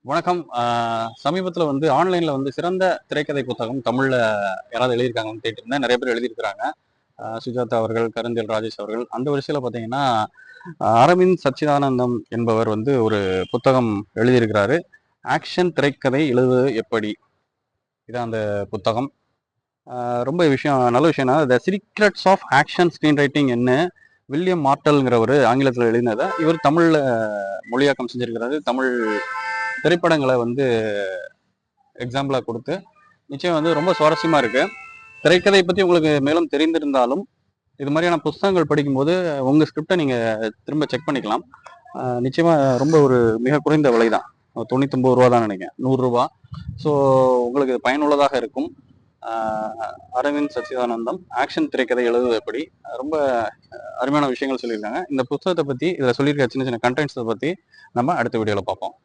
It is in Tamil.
வணக்கம். சமீபத்துல ஆன்லைன்ல சிறந்த திரைக்கதை புத்தகம் தமிழ்ல யாராவது எழுதியிருக்காங்கன்னு கேட்டிருந்தேன். நெறைய பேர் எழுதியிருக்கிறாங்க. சுஜாதா அவர்கள், கருஞ்சல் ராஜேஷ் அவர்கள். அந்த வரிசையில பார்த்தீங்கன்னா, அரவிந்த் சச்சிதானந்தம் என்பவர் ஒரு புத்தகம் எழுதியிருக்கிறாரு. ஆக்ஷன் திரைக்கதை எழுதுவது எப்படி? இதான் அந்த புத்தகம். ரொம்ப நல்ல விஷயம் என்னன்னா, the secrets of action screen ரைட்டிங்ன்னு வில்லியம் மார்ட்டல்ங்கிறவரு ஆங்கிலத்துல எழுதினத, இவர் தமிழ்ல மொழியாக்கம் செஞ்சிருக்கிறாரு. தமிழ் திரைப்படங்கள எக்ஸாம்பிளா குடுத்து, நிச்சயம் ரொம்ப சுவாரஸ்யமா இருக்கு. திரைக்கதை பத்தி உங்களுக்கு மேலும் தெரிந்திருந்தாலும், இது மாதிரியான புஸ்தகங்கள் படிக்கும்போது, உங்க ஸ்கிரிப்ட நீங்க திரும்ப செக் பண்ணிக்கலாம். நிச்சயமா ரொம்ப மிக குறைந்த விலை தான். ரூ. 99 தான் நினைக்கிறேன். ரூ. 100. ஸோ உங்களுக்கு பயனுள்ளதாக இருக்கும். அ அரவிந்த் சச்சிதானந்தம் ஆக்ஷன் திரைக்கதை எழுதுவது எப்படி? ரொம்ப அருமையான விஷயங்கள் சொல்லியிருக்காங்க. இந்த புத்தகத்த பத்தி, இதுல சொல்லியிருக்க சின்ன சின்ன கன்டென்ட்ஸ பத்தி நம்ம அடுத்த வீடியோல பார்ப்போம்.